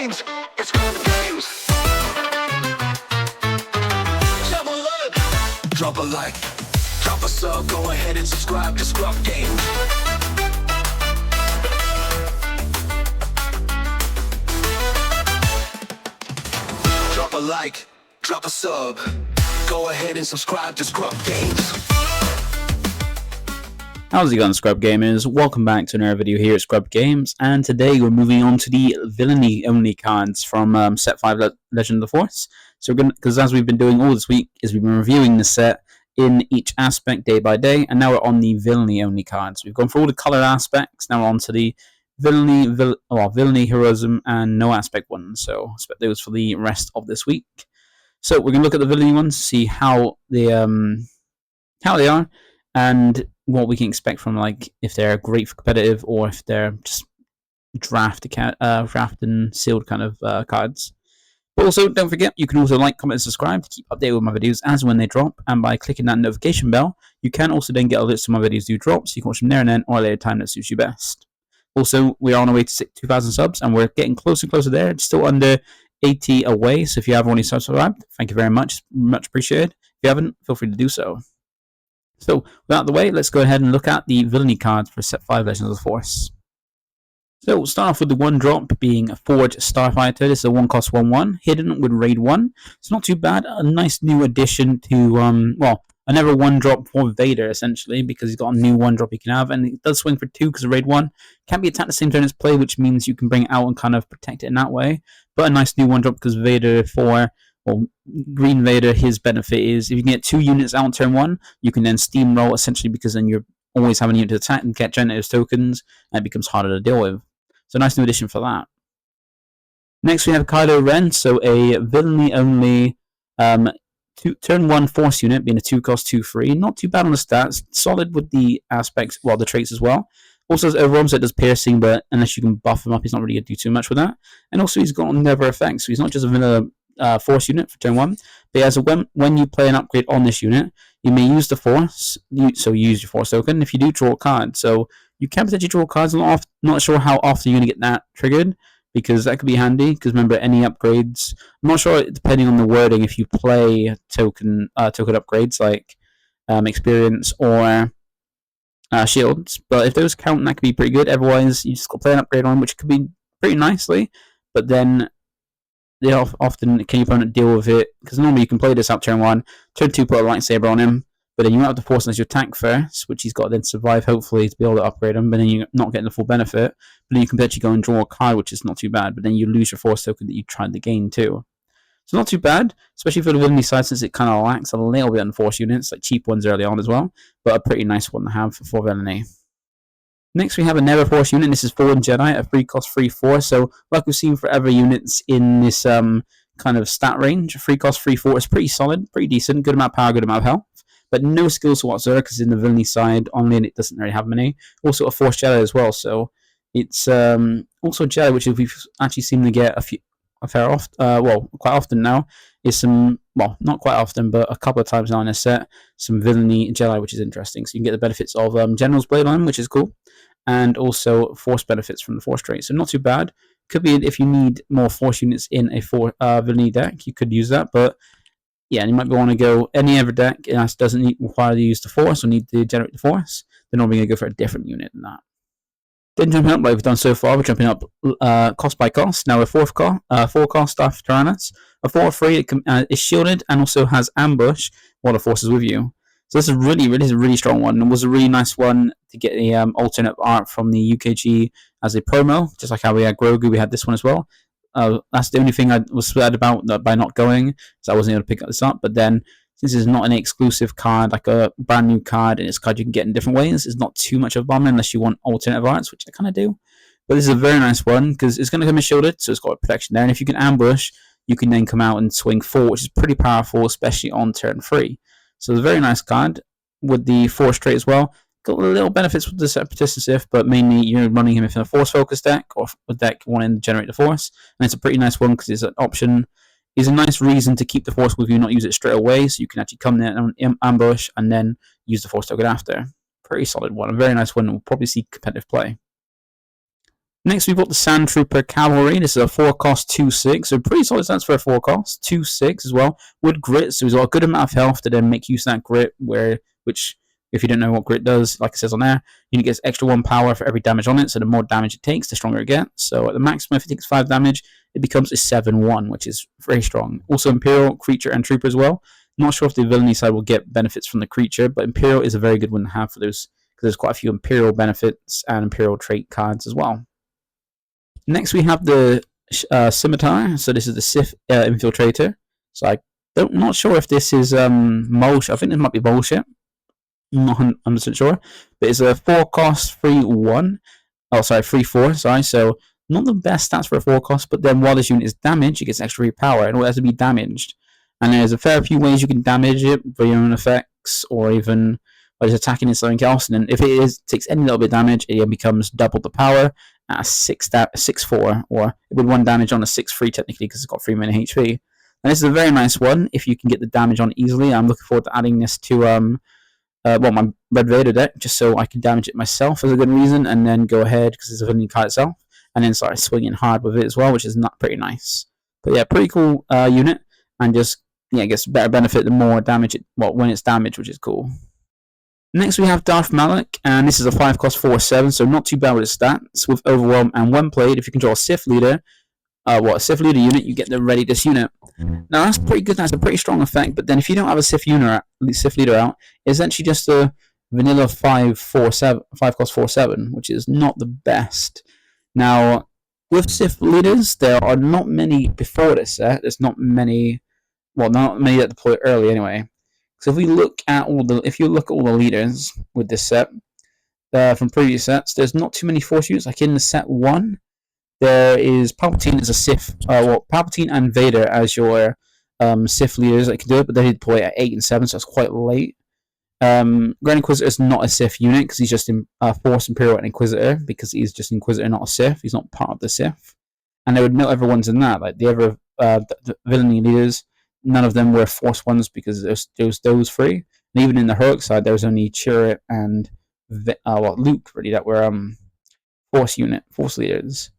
games. It's ScrubGames. Drop a like, drop a sub, go ahead and subscribe to ScrubGames. Drop a like, drop a sub, go ahead and subscribe to ScrubGames. How's it going, Scrub Gamers? Welcome back to another video here at ScrubGames, and today we're moving on to the Villainy only cards from Set 5 Legend of the Force. So because as we've been doing all this week, is we've been reviewing the set in each aspect day by day, and now we're on the Villainy only cards. We've gone through all the color aspects, now we're on to the Villainy, Heroism, and no aspect ones. So expect those for the rest of this week. So we're going to look at the Villainy ones, see how they are, and what we can expect from, like, if they're great for competitive or if they're just draft and sealed kind of cards. But also, don't forget, you can also like, comment, and subscribe to keep updated with my videos as when they drop. And by clicking that notification bell, you can also then get alerts to my videos do drop, so you can watch them there and then, or at a later time that suits you best. Also, we are on our way to 2,000 subs, and we're getting closer and closer there. It's still under 80 away, so if you have already subscribed, thank you very much. Much appreciated. If you haven't, feel free to do so. So, without the way, let's go ahead and look at the Villainy cards for Set 5 Legends of the Force. So, we'll start off with the one drop being a Forge Starfighter. This is a 1-cost 1/1, hidden with Raid 1. It's not too bad. A nice new addition to, another one drop for Vader, essentially, because he's got a new one drop he can have, and it does swing for 2 because of Raid 1. Can't be attacked the same turn as play, which means you can bring it out and kind of protect it in that way. But a nice new one drop because Vader Green Vader, his benefit is if you can get 2 units out on turn 1, you can then steamroll, essentially, because then you're always having a unit to attack and get generators tokens, and it becomes harder to deal with. So nice new addition for that. Next we have Kylo Ren, so a Villainy only turn 1 Force unit, being a 2-cost 2/3. Not too bad on the stats, solid with the aspects, the traits as well. Also has overwhelm, so it does piercing, but unless you can buff him up, he's not really going to do too much with that. And also he's got another effect, so he's not just a vanilla Force unit for turn 1, but he has when you play an upgrade on this unit, you may use the Force, so you use your Force token if you do draw a card. So you can potentially draw cards. Not sure how often you're going to get that triggered, because that could be handy, because remember, any upgrades, I'm not sure, depending on the wording, if you play token upgrades like experience or shields, but if those count, that could be pretty good. Otherwise, you just got to play an upgrade on, which could be pretty nicely, but then they often can your opponent deal with it, because normally you can play this out turn 1, turn 2 put a lightsaber on him, but then you might have to force unless you attack first, which he's got to then survive, hopefully, to be able to upgrade him, but then you're not getting the full benefit. But then you can potentially go and draw a card, which is not too bad, but then you lose your Force token that you tried to gain too. So not too bad, especially for the Villainy side, since it kind of lacks a little bit on Force units, like cheap ones early on as well, but a pretty nice one to have for Villainy. Next we have another Force unit, and this is Fallen Jedi, a 3-cost 3/4, so like we've seen for other units in this kind of stat range, 3-cost 3/4 is pretty solid, pretty decent, good amount of power, good amount of health, but no skills whatsoever, because in the Villainy side, only it doesn't really have many. Also a Force Jedi as well, so it's also Jedi, which we've actually seen to get quite often now, is some, not quite often, but a couple of times now in a set, some Villainy Jedi, which is interesting. So you can get the benefits of General's Blade on him, which is cool, and also Force benefits from the Force trait. So not too bad. Could be if you need more Force units in a Villainy deck, you could use that, but yeah, you might want to go any other deck that doesn't require to use the Force or need to generate the Force, then normally going to go for a different unit than that. Then jumping up like we've done so far, we're jumping up cost by cost. Now a 4-cost Staff Tyrannus, a 4/3, is shielded and also has ambush while the Force is with you. So this is a really strong one, and was a really nice one to get the alternate art from the UKG as a promo, just like how we had Grogu, we had this one as well. That's the only thing I was sad about by not going, so I wasn't able to pick this up. But then, since it's not an exclusive card, like a brand new card, and it's a card you can get in different ways, it's not too much of a bummer unless you want alternative arts, which I kind of do. But this is a very nice one, because it's going to come in shielded, so it's got a protection there, and if you can ambush, you can then come out and swing 4, which is pretty powerful, especially on turn 3. So it's a very nice card with the Force trait as well. Got little benefits with the Separatist and Sith, but mainly you're running him in a Force focus deck, or a deck wanting to generate the Force, and it's a pretty nice one because it's an option. It's a nice reason to keep the Force with you, not use it straight away, so you can actually come there and ambush and then use the Force token after. Pretty solid one, a very nice one. We'll probably see competitive play. Next, we've got the Sand Trooper Cavalry. This is a 4-cost 2-6, so pretty solid stats for a 4-cost 2-6 as well. With grit, so he's got a good amount of health to then make use of that grit, which, if you don't know what grit does, like it says on there, you get extra 1 power for every damage on it, so the more damage it takes, the stronger it gets. So at the maximum, if it takes 5 damage, it becomes a 7-1, which is very strong. Also Imperial, Creature, and Trooper as well. Not sure if the Villainy side will get benefits from the Creature, but Imperial is a very good one to have for those, because there's quite a few Imperial benefits and Imperial trait cards as well. Next, we have the Scimitar. So this is the Sith Infiltrator. So I'm not sure if this is bullshit. I think this might be bullshit. I'm not 100% sure. But it's a 4-cost 3-1. Oh, sorry, 3-4. Sorry. So not the best stats for a 4-cost, but then while this unit is damaged, it gets extra power, and it has to be damaged. And there's a fair few ways you can damage it for your own effects, or even by just attacking it something else. And then if it takes any little bit of damage, it becomes double the power at a 6-4, or with 1 damage on a 6-3 technically, because it's got 3 minute HP. And this is a very nice one if you can get the damage on easily. I'm looking forward to adding this to my Red Vader deck, just so I can damage it myself as a good reason, and then go ahead, because it's a Villainy card itself, and then start swinging hard with it as well, which is not pretty nice. But yeah, pretty cool unit, and just it gets better benefit the more damage when it's damaged, which is cool. Next, we have Darth Malak, and this is a 5-cost 4-7, so not too bad with his stats. With Overwhelm and when played, if you control a Sith Leader, a Sith Leader unit, you get the Ready This unit. Now, that's pretty good. That's a pretty strong effect, but then if you don't have a Sith Leader out, it's actually just a vanilla 5-cost 4-7, which is not the best. Now, with Sith Leaders, there are not many before this set. There's not many, not many that deploy early anyway. So if you look at all the leaders with this set from previous sets, there's not too many Force units. Like in the set 1, there is Palpatine as a Sith, Palpatine and Vader as your Sith leaders that can do it, but they deploy at 8 and 7, so it's quite late. Grand Inquisitor is not a Sith unit because he's just Force Imperial and Inquisitor, because he's just Inquisitor, not a Sith. He's not part of the Sith, and there would know everyone's in that. Like the other the Villainy leaders, none of them were Force ones because there's those 3. And even in the heroic side, there was only Chirrut and Luke really that were Force leaders.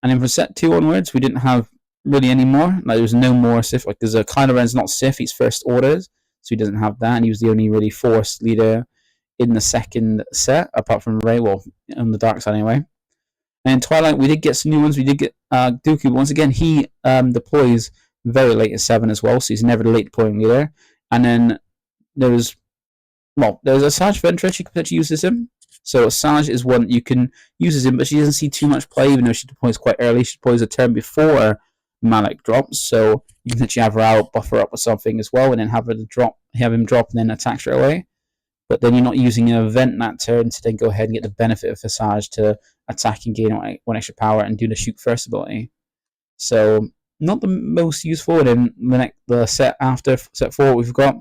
And then from set 2 onwards, we didn't have really any more. Like there was no more Sith. Like there's a Kylo Ren's not Sith; he's First Orders, so he doesn't have that. And he was the only really Force leader in the second set, apart from Rey. Well, on the dark side anyway. And in Twilight, we did get some new ones. We did get Dooku. But once again, he deploys very late at 7 as well, so he's never the late deploying leader. And then there's a Sarge Ventress you can potentially use as him. So Sarge is one you can use as him, but she doesn't see too much play, even though she deploys quite early. She deploys a turn before Malak drops, so you can potentially have her out, buff her up with something as well, and then have him drop, and then attack straight away. But then you're not using an event that turn to then go ahead and get the benefit of Sarge to attack and gain 1 extra power and do the shoot first ability. So not the most useful. And then the set after set 4 we've got,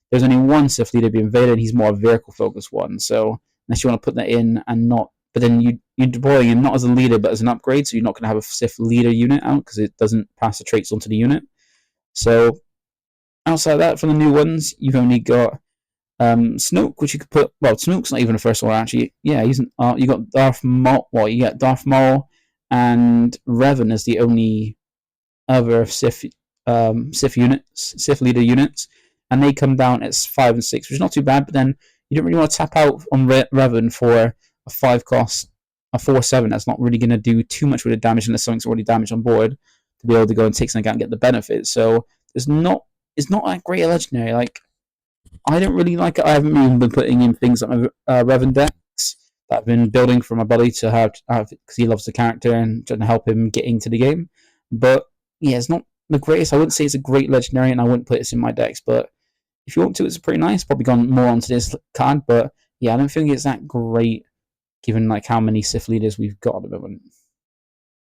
there's only 1 Sith leader being Vader, and he's more a vehicle focused one. So unless you want to put that in and not, but then you're deploying him not as a leader but as an upgrade, so you're not going to have a Sith leader unit out because it doesn't pass the traits onto the unit. So outside of that, for the new ones, you've only got Snoke, which you could put. Well, Snoke's not even a first one actually. Yeah, he's you got Darth Maul. Well, you got Darth Maul and Revan as the only other Sith leader units, and they come down at 5 and 6, which is not too bad. But then you don't really want to tap out on Revan for a 5-cost, a 4-7. That's not really going to do too much with the damage unless something's already damaged on board to be able to go and take something out and get the benefit. So it's not that great a legendary. Like, I don't really like it. I haven't even been putting in things like my Revan decks that I've been building for my buddy to have because he loves the character and trying to help him get into the game. But yeah, it's not the greatest. I wouldn't say it's a great legendary, and I wouldn't put this in my decks. But if you want to, it's pretty nice. Probably gone more onto this card, but yeah, I don't think it's that great given like how many Sith leaders we've got at the moment.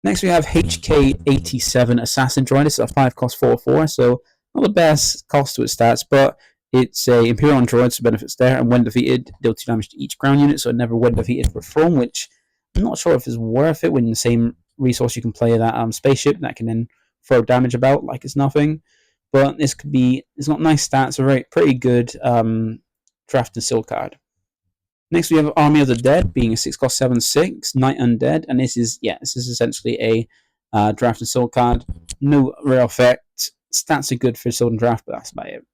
Next, we have HK87 Assassin Droid. This is a 5-cost 4-4, so not the best cost to its stats, but it's a Imperial Droid, so benefits there, and when defeated, deal 2 damage to each ground unit, so never when defeated for full, which I'm not sure if it's worth it when the same resource you can play that spaceship that can then throw damage about like it's nothing. But it's got nice stats, a pretty good draft and seal card. Next, we have Army of the Dead, being a 6 cost 7/6 Night Undead, and this is essentially a draft and soul card. No real effect. Stats are good for soul and draft, but that's about it.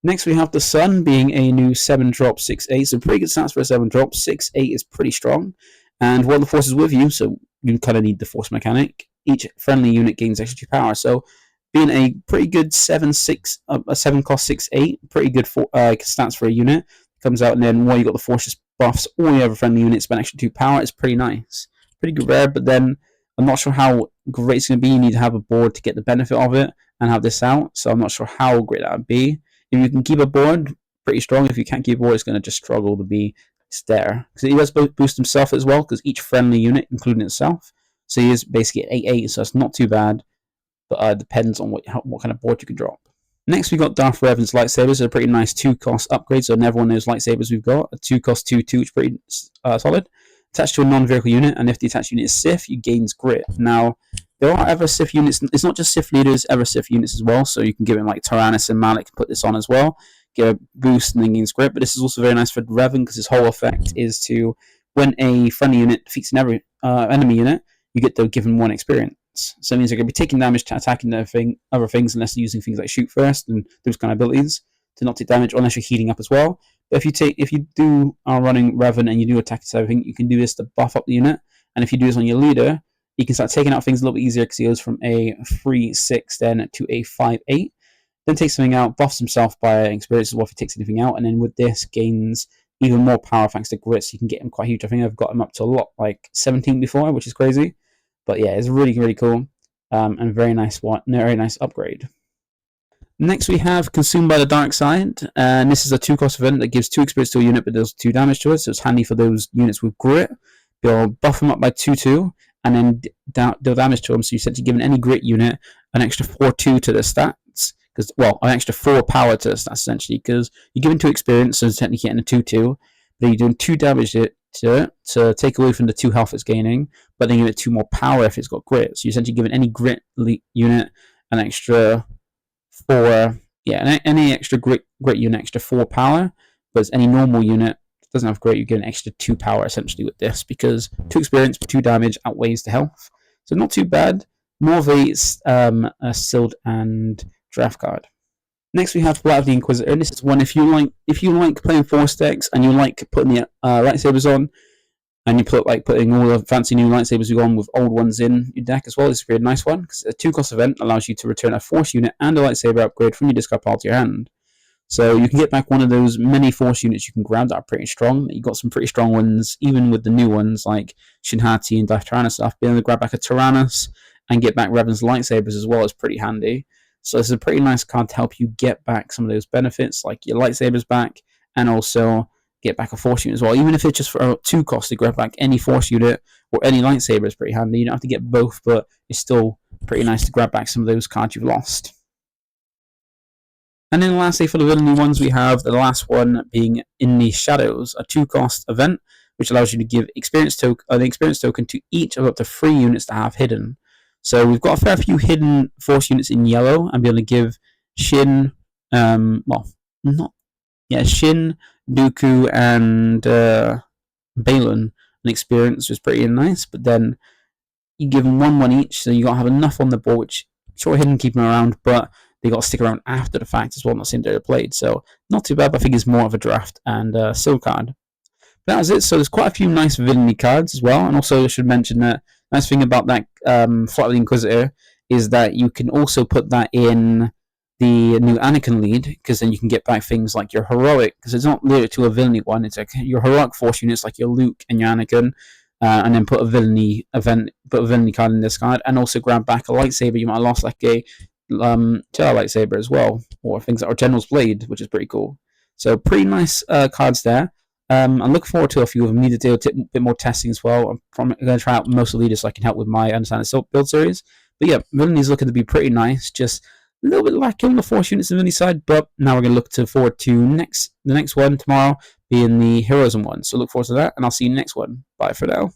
Next, we have the Sun, being a new 7-drop 6/8. So pretty good stats for a 7-drop. 6/8 is pretty strong, and while the Force is with you, so you kind of need the Force mechanic. Each friendly unit gains extra 2 power. So being a pretty good 7/6, a 7 cost 6/8, pretty good stats for a unit. Comes out, and then while you got the Force buffs, all your other friendly units spend extra 2 power. It's pretty nice, pretty good rare. But then I'm not sure how great it's going to be. You need to have a board to get the benefit of it and have this out. So I'm not sure how great that would be. If you can keep a board, pretty strong. If you can't keep a board, it's going to just struggle to be there. Because he does boost himself as well, because each friendly unit, including itself. So he is basically at 8/8, so it's not too bad. But depends on what kind of board you can drop. Next, we got Darth Revan's lightsabers. A pretty nice 2-cost upgrade, so everyone knows lightsabers we've got. A 2-cost 2/2, which is pretty solid. Attached to a non-vehicle unit, and if the attached unit is Sith, you gains grit. Now, there are other Sith units. It's not just Sith leaders, other Sith units as well. So you can give it like Tyrannus and Malik and put this on as well. Get a boost and then gains grit. But this is also very nice for Revan because his whole effect is to, when a friendly unit defeats an enemy unit, you get the given 1 experience. So it means they're going to be taking damage to attacking other things unless they're using things like shoot first and those kind of abilities to not take damage, unless you're healing up as well. But if you are running Revan and you do attack everything, you can do this to buff up the unit. And if you do this on your leader, you can start taking out things a little bit easier because he goes from a 3/6 then to a 5/8. Then takes something out, buffs himself by experience as well if he takes anything out, and then with this gains even more power thanks to grit, so you can get him quite huge. I think I've got him up to a lot, like 17 before, which is crazy. But yeah, it's really, really cool, and very nice upgrade. Next, we have Consumed by the Dark Side, and this is a 2-cost event that gives 2 experience to a unit, but does 2 damage to it, so it's handy for those units with grit. You'll buff them up by 2/2, and then deal damage to them, so you're essentially giving any grit unit an extra 4/2 to their stats, an extra 4 power to their stats, essentially, because you're giving 2 experience, so it's technically getting a 2/2, but you're doing 2 damage to it to take away from the 2 health it's gaining, but then give it 2 more power if it's got grit. So you're essentially giving any grit unit an extra 4, any extra grit unit extra 4 power, but any normal unit that doesn't have grit, you get an extra 2 power essentially with this, because 2 experience but 2 damage outweighs the health. So not too bad. More of a sealed and draft card. Next, we have Blood of the Inquisitor, and this is one if you like playing Force decks and you like putting the lightsabers on, and you putting all the fancy new lightsabers you on with old ones in your deck as well. This is a really nice one because a 2-cost event allows you to return a Force unit and a lightsaber upgrade from your discard pile to your hand. So you can get back one of those many Force units you can grab that are pretty strong. You've got some pretty strong ones, even with the new ones like Shinhati and Darth Tyrannus stuff. Being able to grab back a Tyrannus and get back Revan's lightsabers as well is pretty handy. So this is a pretty nice card to help you get back some of those benefits, like your lightsabers back, and also get back a Force unit as well. Even if it's just for a 2-cost to grab back any Force unit or any lightsaber is pretty handy. You don't have to get both, but it's still pretty nice to grab back some of those cards you've lost. And then lastly, for the Villainy ones, we have the last one being In the Shadows, a 2-cost event, which allows you to give an experience token to each of up to 3 units that have hidden. So we've got a fair few hidden Force units in yellow. I'm going to give Shin, Shin, Dooku, and Balin an experience, which is pretty nice. But then you give them 1/1 each, so you got to have enough on the board, which sort of hidden, keep them around, but they got to stick around after the fact as well, not seeing they're played. So not too bad, but I think it's more of a draft and seal card. But that was it. So there's quite a few nice Villainy cards as well, and also I should mention that nice thing about that Flight of the Inquisitor is that you can also put that in the new Anakin lead, because then you can get back things like your heroic, because it's not limited to a Villainy one, it's like your heroic Force units like your Luke and your Anakin, and then put a Villainy card in this card, and also grab back a lightsaber you might have lost, like a Jedi lightsaber as well, or things that are General's Blade, which is pretty cool. So pretty nice cards there. I'm looking forward to a few of them. Need to do a bit more testing as well. I'm going to try out most of the leaders so I can help with my Understanding Silk build series. But yeah, Villainy is looking to be pretty nice. Just a little bit lacking on the Force units on the Villainy side, but now we're going to look forward to the next one tomorrow being the Heroism one. So look forward to that, and I'll see you next one. Bye for now.